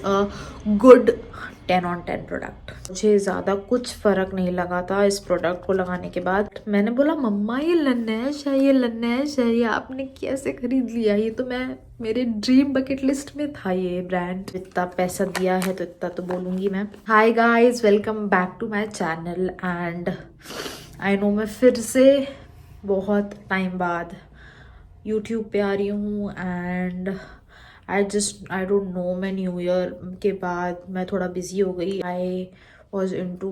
अ good 10/10 product. मुझे ज़्यादा कुछ फ़र्क नहीं लगा था इस प्रोडक्ट को लगाने के बाद। मैंने बोला मम्मा ये लनेश है, ये लनेश है, ये आपने कैसे खरीद लिया? ये तो मैं मेरे ड्रीम बकेट लिस्ट में था ये ब्रांड। इतना पैसा दिया है तो इतना तो बोलूँगी मैं। Hi guys, welcome back to my channel. And I know मैं फिर से बहुत टाइम बाद यूट्यूब पे आ रही हूँ। एंड आई डोंट नो, मैं न्यू ईयर के बाद मैं थोड़ा बिजी हो गई। आई वॉज इनटू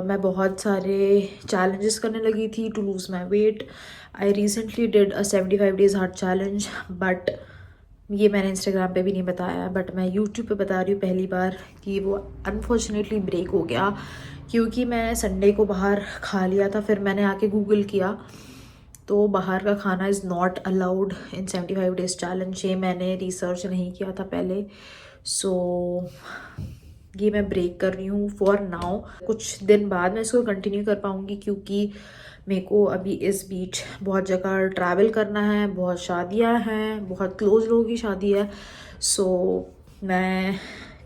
मैं बहुत सारे चैलेंजेस करने लगी थी to lose my weight. I recently did a 75 days hard challenge, but ये मैंने इंस्टाग्राम पे भी नहीं बताया, बट मैं यूट्यूब पे बता रही हूँ पहली बार कि वो अनफॉर्चुनेटली ब्रेक हो गया क्योंकि मैं संडे को बाहर खा लिया था। फिर मैंने आके गूगल किया तो बाहर का खाना is not allowed in 75 days challenge. ये मैंने रिसर्च नहीं किया था पहले। सो ये मैं ब्रेक कर रही हूँ फॉर नाउ। कुछ दिन बाद मैं इसको कंटिन्यू कर पाऊँगी क्योंकि मेरे को अभी इस बीच बहुत जगह ट्रैवल करना है, बहुत शादियाँ हैं, बहुत क्लोज लोगों की शादी है। सो मैं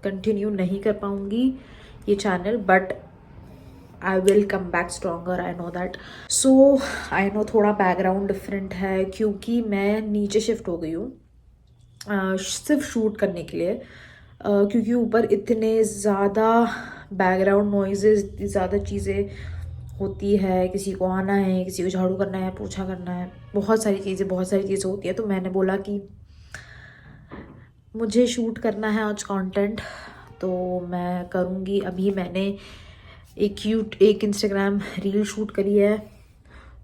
कंटिन्यू नहीं कर पाऊँगी ये channel, but I will come back stronger, I know that. So I know थोड़ा बैकग्राउंड डिफरेंट है क्योंकि मैं नीचे शिफ्ट हो गई हूँ सिर्फ शूट करने के लिए। क्योंकि ऊपर इतने ज़्यादा बैकग्राउंड नॉइजेस, इतनी ज़्यादा चीज़ें होती है, किसी को आना है, किसी को झाड़ू करना है, पोछा करना है, बहुत सारी चीज़ें होती है। तो मैंने बोला कि मुझे शूट करना है आज कंटेंट, तो मैं करूँगी। अभी मैंने एक इंस्टाग्राम रील शूट करी है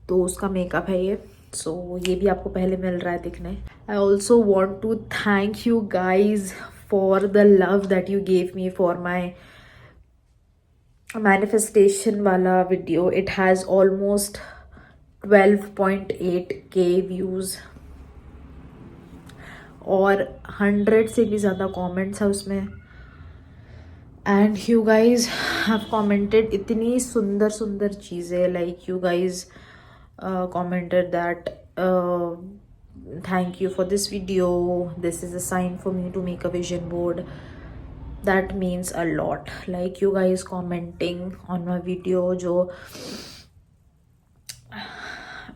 तो उसका मेकअप है ये। सो ये भी आपको पहले मिल रहा है दिखने। I also want to thank you guys for the love that you gave me for my manifestation वाला video. It has almost 12.8K views और 100 से भी ज़्यादा कमेंट्स है उसमें। And you guys have commented इतनी सुंदर सुंदर चीज़ें, like you guys commented that thank you for this video, this is a sign for me to make a vision board. That means a lot, like you guys commenting on my video, जो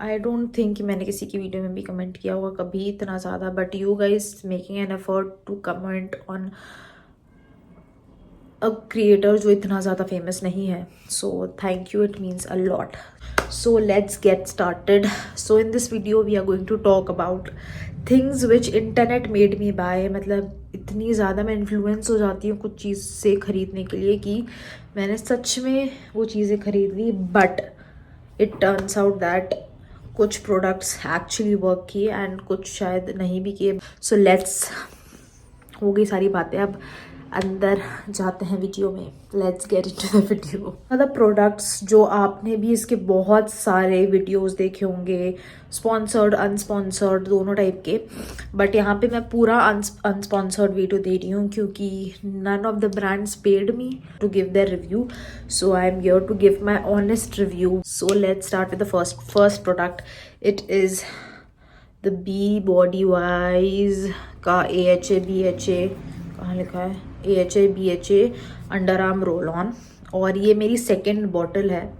I don't think कि मैंने किसी की video में भी comment किया होगा कभी इतना ज़्यादा, but you guys making an effort to comment on a creator जो इतना ज़्यादा फेमस नहीं है. So thank you, it means a lot. So let's get started. So in this video we are going to talk about things which internet made me buy. मतलब इतनी ज़्यादा मैं influence हो जाती हूँ कुछ चीज़ से ख़रीदने के लिए कि मैंने सच में वो चीज़ें ख़रीद ली, but it turns out that कुछ प्रोडक्ट्स एक्चुअली वर्क किए एंड कुछ शायद नहीं भी किए. सो लेट्स, हो गई सारी बातें, अब अंदर जाते हैं वीडियो में. Let's get into the video. The products जो आपने भी इसके बहुत सारे वीडियोस देखे होंगे, स्पॉन्सर्ड अनस्पॉन्सर्ड दोनों टाइप के, बट यहाँ पे मैं पूरा अनस्पॉन्सर्ड वीडियो दे रही हूँ क्योंकि none of the brands paid me to give their review. So I am here to give my honest review. So let's start with the first product. It is the be bodywise का AHA कहाँ लिखा है, AHA under arm roll on, और ये मेरी second bottle है.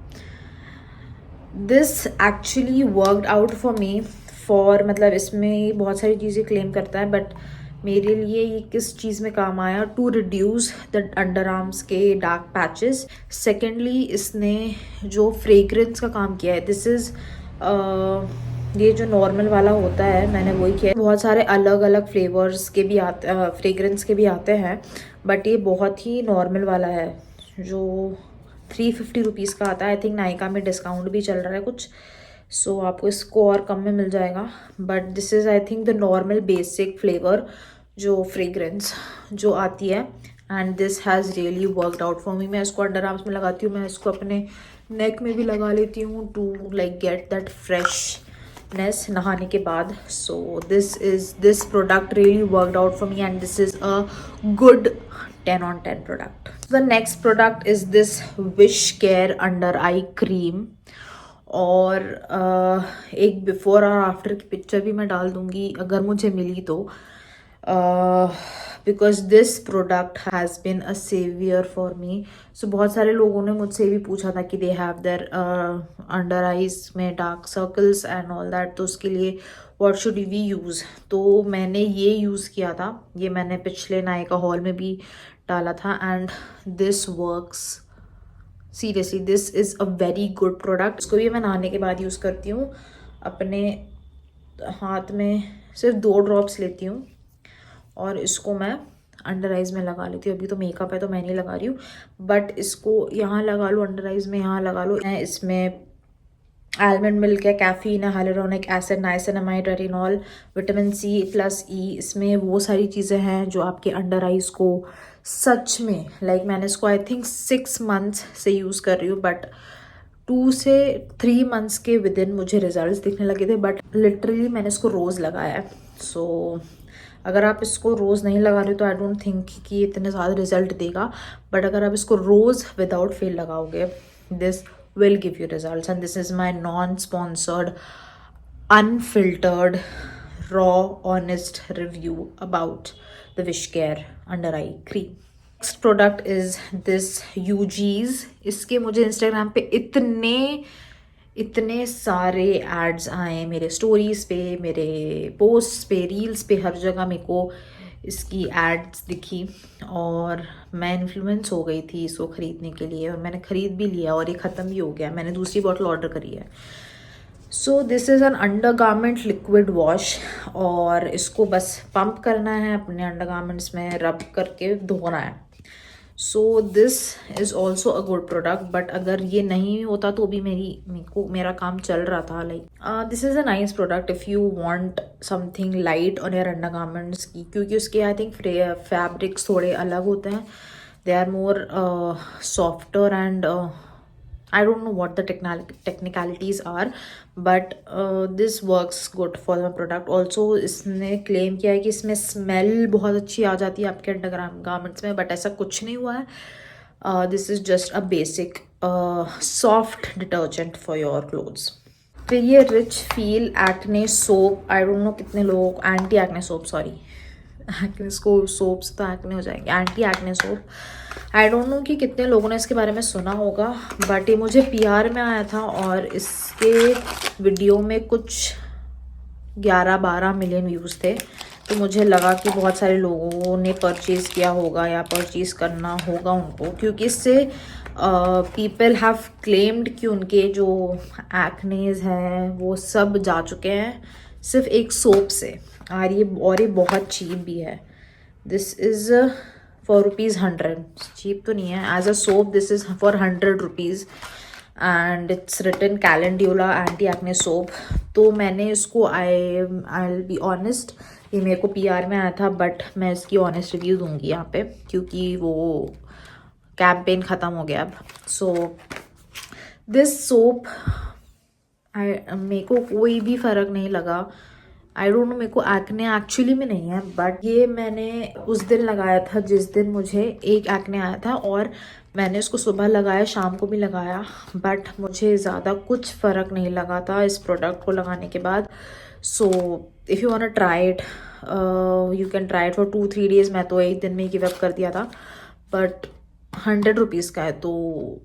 This actually worked out for me for, मतलब इसमें बहुत सारी चीज़ें क्लेम करता है, बट मेरे लिए ये किस चीज़ में काम आया, to reduce the under arms के डार्क पैचेस. सेकेंडली इसने जो फ्रेग्रेंस का काम किया है, दिस इज़ ये जो नॉर्मल वाला होता है मैंने वही किया है. बहुत सारे अलग अलग फ्लेवर्स के भी आते, फ्रेग्रेंस के भी आते हैं, बट ये बहुत ही नॉर्मल वाला है जो 350 रुपीज़ का आता है. आई थिंक नायका में डिस्काउंट भी चल रहा है कुछ, सो आपको इसको और कम में मिल जाएगा. But this is I think the normal basic flavour जो फ्रेग्रेंस जो आती है, and this has really worked out for मी. मैं इसको अंडर आर्म्स में लगाती हूँ, मैं इसको अपने नेक में भी लगा लेती हूँ to like get that freshness नहाने के बाद. So this product really worked out for me and this is a good 10/10 product. The next product is this wish care under eye cream, और एक बिफोर और आफ्टर की picture भी मैं डाल दूँगी अगर मुझे मिली तो. Because this product has been a saviour for me. So बहुत सारे लोगों ने मुझसे भी पूछा था कि they have their under eyes में dark circles and all that, तो उसके लिए व्हाट शुड वी यूज़. तो मैंने ये यूज़ किया था, ये मैंने पिछले नायका हॉल में भी डाला था and this works. Seriously this is a very good product. इसको भी मैं नहाने के बाद यूज़ करती हूँ. अपने हाथ में सिर्फ 2 ड्रॉप्स लेती हूँ और इसको मैं अंडर आइज़ में लगा लेती हूँ. अभी तो मेकअप है तो मैं नहीं लगा रही हूँ, बट इसको यहाँ लगा लो, अंडर आइज़ में यहाँ लगा लो. इसमें आलमंड मिल्क है, कैफीन है, hyaluronic acid, niacinamide, retinol, vitamin C plus E. इसमें वो सारी चीज़ें हैं जो आपके अंडर आइज़ को सच में मैंने इसको आई थिंक 6 मंथ्स से यूज़ कर रही हूँ, बट 2 से 3 मंथ्स के विद इन मुझे रिजल्ट्स दिखने लगे थे. बट लिटरली मैंने इसको रोज़ लगाया है. सो अगर आप इसको रोज़ नहीं लगा रहे तो आई डोंट थिंक कि इतने ज़्यादा रिजल्ट देगा. बट अगर आप इसको रोज़ विदाउट फेल लगाओगे, this will give you results. And this is my non-sponsored, unfiltered, raw, honest review about the Wishcare under eye cream. Next product is this UG's. इसके मुझे इंस्टाग्राम पे इतने सारे एड्स आए, मेरे स्टोरीज पे, मेरे पोस्ट पे, रील्स पे, हर जगह मेरे को इसकी एड्स दिखी और मैं इन्फ्लुएंस हो गई थी इसको ख़रीदने के लिए. और मैंने ख़रीद भी लिया और ये ख़त्म भी हो गया. मैंने दूसरी बॉटल ऑर्डर करी है. So this is an under garment liquid wash और इसको बस पंप करना है, अपने अंडर गारमेंट्स में रब करके धोना है. So this is also a good product. But अगर ये नहीं होता तो भी मेरा काम चल रहा था. This is a nice product if you want something light on your under garments की, क्योंकि उसके आई थिंक फैब्रिक्स थोड़े अलग होते हैं. They are more softer and I don't know what the technicalities are, but this works good for the product. Also इसने claim किया है कि इसमें स्मेल बहुत अच्छी आ जाती है आपके अंडर गारमेंट्स में, बट ऐसा कुछ नहीं हुआ है. This is just a basic soft detergent for your clothes. फिर ये rich feel acne soap. I don't no कितने लोग, anti acne soap, sorry acne soaps तो एक्ने हो जाएंगे, anti acne soap. I don't no कि कितने लोगों ने इसके बारे में सुना होगा, बट ये मुझे PR में आया था और इसके वीडियो में कुछ 11-12 मिलियन व्यूज़ थे. तो मुझे लगा कि बहुत सारे लोगों ने परचेज़ किया होगा या परचेज़ करना होगा उनको, क्योंकि इससे पीपल हैव क्लेम्ड कि उनके जो एक्नेज हैं वो सब जा चुके हैं सिर्फ एक सोप से. और ये बहुत चीप भी है. This is for ₹100. चीप तो नहीं है. As a soap this is for ₹100 and it's written calendula anti acne soap. तो मैंने इसको आई बी ऑनेस्ट, ये मेरे को PR में आया था, बट मैं इसकी ऑनेस्ट रिव्यू दूंगी यहाँ पे क्योंकि वो कैंपेन ख़त्म हो गया अब. सो दिस सोप मेरे को कोई भी फ़र्क नहीं लगा. आई डोंट नो, मेरे को एक्ने एक्चुअली में नहीं है, बट ये मैंने उस दिन लगाया था जिस दिन मुझे एक एक्ने आया था और मैंने इसको सुबह लगाया, शाम को भी लगाया, बट मुझे ज़्यादा कुछ फ़र्क नहीं लगा था इस प्रोडक्ट को लगाने के बाद. So if you want try it you can try it for 2-3 days. मैं तो एक दिन में ही गिव अप कर दिया था, बट ₹100 का है, तो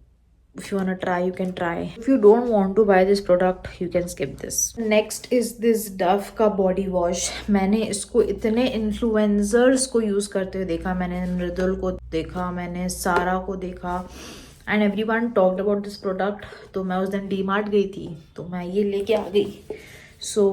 if you wanna try you can try. If you don't want to buy this product you can skip this. Next is this Dove का body wash. मैंने इसको इतने इन्फ्लुएंसर्स को यूज़ करते हुए देखा. मैंने मृदुल को देखा, मैंने सारा को देखा and everyone talked about this product. तो मैं उस दिन DMart गई थी तो मैं ये लेके आ गई. So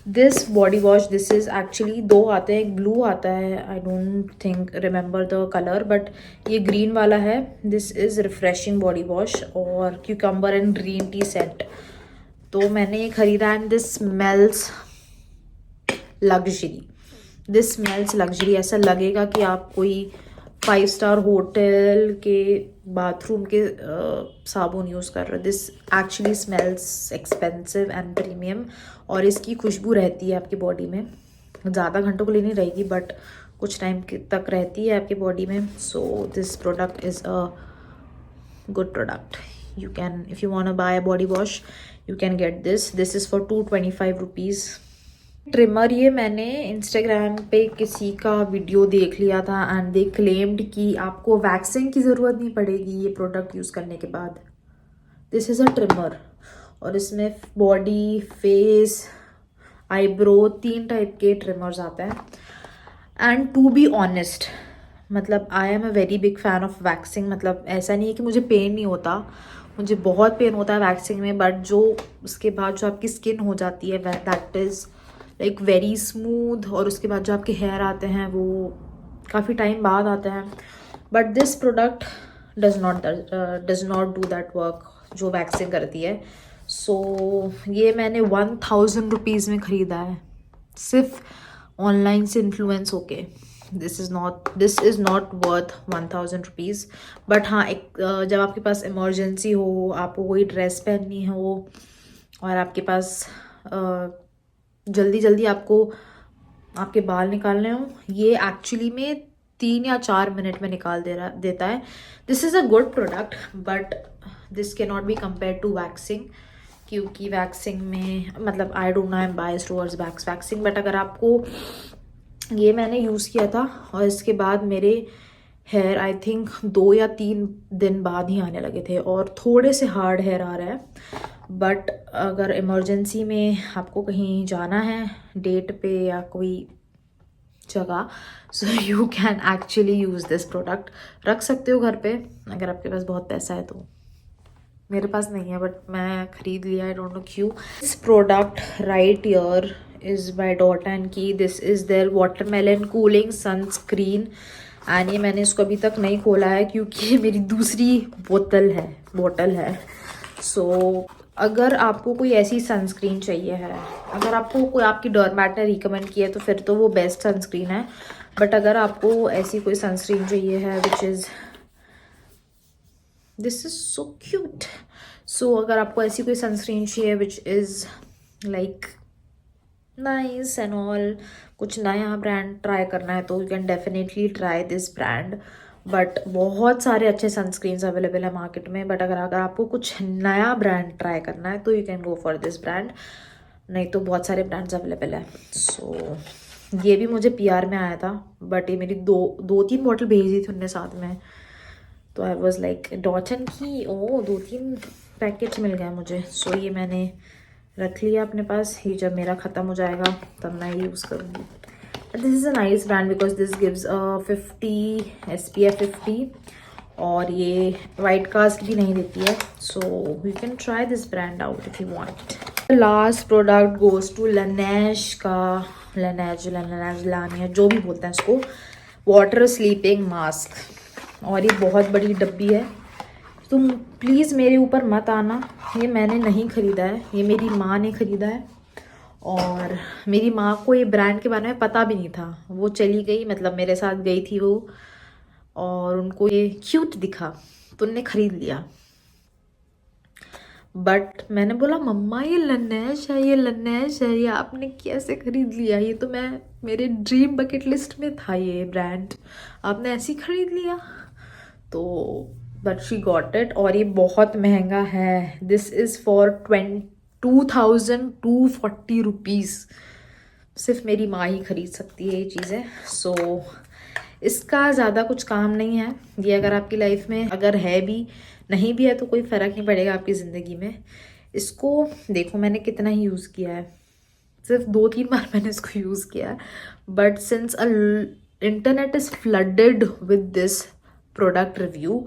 this body wash, this is actually 2 आते हैं, एक ब्लू आता है, I don't think remember the colour, but ये ग्रीन वाला है. This is refreshing body wash और cucumber and green tea set. तो मैंने ये ख़रीदा and this smells luxury. This smells luxury. ऐसा लगेगा कि आप कोई 5 स्टार होटल के बाथरूम के साबुन यूज़ कर रहे हो. This actually smells expensive and premium और इसकी खुशबू रहती है आपकी बॉडी में. ज़्यादा घंटों के लिए नहीं रहेगी बट कुछ टाइम तक रहती है आपकी बॉडी में. सो this product is a good product. You can, if you want to buy a body wash, you can get this. This is for ₹225. Trimmer ये मैंने इंस्टाग्राम पे किसी का वीडियो देख लिया था एंड दे क्लेम्ड कि आपको वैक्सिंग की ज़रूरत नहीं पड़ेगी ये प्रोडक्ट यूज़ करने के बाद। दिस इज़ अ ट्रिमर और इसमें बॉडी, फेस, आईब्रो 3 टाइप के ट्रिमर्स आते हैं। एंड टू बी ऑनेस्ट, मतलब I am a very big fan of waxing. मतलब ऐसा नहीं है कि मुझे पेन नहीं होता, मुझे बहुत पेन होता है वैक्सिंग में, बट जो उसके बाद जो आपकी स्किन हो जाती है that is like very smooth, और उसके बाद जो आपके हेयर आते हैं वो काफ़ी टाइम बाद आते हैं। But this product does not do that work जो वैक्सिंग करती है। सो ये मैंने 1000 रुपीज़ में ख़रीदा है, सिर्फ ऑनलाइन से इन्फ्लुएंस होके। This is not worth 1000 rupees. But हाँ, एक जब आपके पास इमरजेंसी हो, आपको कोई ड्रेस पहननी हो और आपके पास जल्दी जल्दी आपको आपके बाल निकालने हो, ये एक्चुअली में 3 या 4 मिनट में निकाल देता है। This is a good product but this can not be compare to waxing, क्योंकि वैक्सिंग में मतलब I don't know, I am biased towards waxing. But अगर आपको, ये मैंने यूज़ किया था और इसके बाद मेरे हेयर आई थिंक 2 या 3 दिन बाद ही आने लगे थे और थोड़े से हार्ड हेयर आ रहे हैं। बट अगर इमरजेंसी में आपको कहीं जाना है डेट पे या कोई जगह, सो you can actually use this product. रख सकते हो घर पे अगर आपके पास बहुत पैसा है तो। मेरे पास नहीं है बट मैं ख़रीद लिया, आई डोंट नो क्यों। This product right here is by Dot and Key. This is their watermelon cooling sunscreen and ये मैंने इसको अभी तक नहीं खोला है क्योंकि ये मेरी दूसरी बोतल है। सो अगर आपको कोई ऐसी सनस्क्रीन चाहिए है, अगर आपको कोई आपकी डॉर्मेट ने रिकमेंड किया है तो फिर तो वो बेस्ट सनस्क्रीन है। बट अगर आपको ऐसी कोई सनस्क्रीन चाहिए है which is, this is so cute. So अगर आपको ऐसी कोई सनस्क्रीन चाहिए which is like nice and all, कुछ नया ब्रांड ट्राई करना है तो you can definitely try this brand. But बहुत सारे अच्छे सनस्क्रीन्स अवेलेबल है मार्केट में, बट अगर आपको कुछ नया ब्रांड ट्राई करना है तो you can go for this brand, नहीं तो बहुत सारे ब्रांड्स अवेलेबल है। सो ये भी मुझे पीआर में आया था बट ये मेरी दो तीन बॉटल भेज दी थी उनने साथ में, तो I was like dot and की, ओ 2-3 पैकेट्स मिल गए मुझे। सो ये मैंने रख लिया अपने पास, ही जब मेरा ख़त्म हो जाएगा तब मैं ये यूज़ करूँगी। This is a nice brand because this gives 50 SPF 50 और ये वाइट कास्ट भी नहीं देती है। So you can try this brand out if you want. Last product goes to Laneige का, लनेज लानिया जो भी बोलते हैं इसको, वाटर स्लीपिंग मास्क। और ये बहुत बड़ी डब्बी है, तुम प्लीज़ मेरे ऊपर मत आना, ये मैंने नहीं ख़रीदा है, ये मेरी माँ ने ख़रीदा है। और मेरी माँ को ये ब्रांड के बारे में पता भी नहीं था, वो चली गई, मतलब मेरे साथ गई थी वो, और उनको ये क्यूट दिखा तो उनने ख़रीद लिया। बट मैंने बोला मम्मा ये लनेश है, ये लनेश है, ये आपने कैसे ख़रीद लिया, ये तो मेरे ड्रीम बकेट लिस्ट में था ये ब्रांड, आपने ऐसे ही ख़रीद लिया। तो बट शी गॉट इट और ये बहुत महंगा है। This is for 2240 rupees. सिर्फ मेरी माँ ही ख़रीद सकती है ये चीज़ें। सो इसका ज़्यादा कुछ काम नहीं है ये, अगर आपकी लाइफ में अगर है भी नहीं भी है तो कोई फ़र्क नहीं पड़ेगा आपकी ज़िंदगी में। इसको देखो मैंने कितना ही यूज़ किया है, सिर्फ 2-3 बार मैंने इसको यूज़ किया है। But since internet is flooded with this product review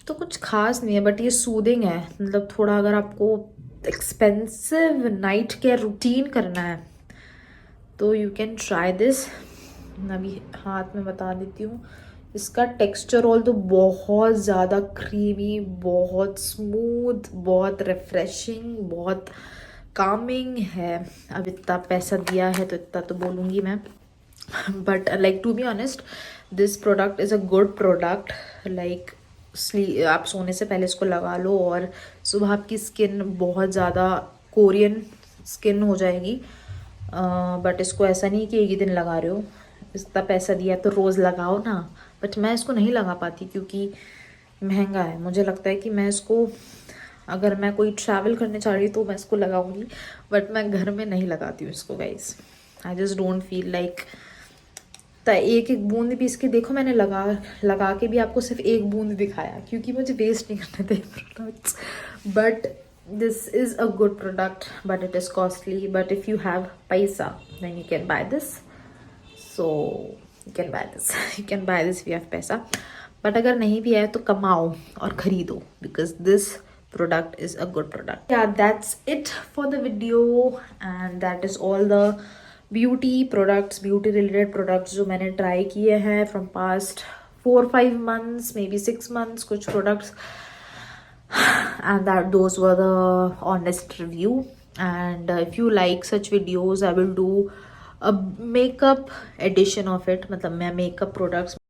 तो कुछ खास नहीं है, बट ये सूदिंग है। मतलब थोड़ा अगर आपको एक्सपेंसिव नाइट केयर रूटीन करना है तो यू कैन ट्राई दिस। अभी हाथ में बता देती हूँ, इसका टेक्सचर ऑल तो बहुत ज़्यादा क्रीमी, बहुत स्मूथ, बहुत रिफ्रेशिंग, बहुत कामिंग है। अब इतना पैसा दिया है तो इतना तो बोलूँगी मैं। But like to be honest this product is a good product. Like आप सोने से पहले इसको लगा लो और सुबह आपकी स्किन बहुत ज़्यादा कोरियन स्किन हो जाएगी। बट इसको ऐसा नहीं कि एक ही दिन लगा रहे हो, इतना पैसा दिया तो रोज़ लगाओ ना। बट मैं इसको नहीं लगा पाती क्योंकि महंगा है। मुझे लगता है कि मैं इसको अगर मैं कोई ट्रैवल करने जा रही तो मैं इसको लगाऊंगी, बट मैं घर में नहीं लगाती हूँ इसको guys. I just don't feel like. एक एक बूंद भी इसके, देखो मैंने लगा के भी आपको सिर्फ एक बूंद दिखाया क्योंकि मुझे वेस्ट नहीं करने थे products. But this is a good product, but it is costly, but if you have पैसा then you can buy this. So you can buy this, you can buy this if you have पैसा। But अगर नहीं भी है तो कमाओ और खरीदो, because this product is a good product. Yeah, that's it for the video, and that is all the beauty products, beauty related products जो मैंने try किए हैं from past 4-5 months, maybe 6 months, कुछ products, and that those were the honest review. And if you like such videos, I will do a makeup edition of it, मतलब मैं makeup products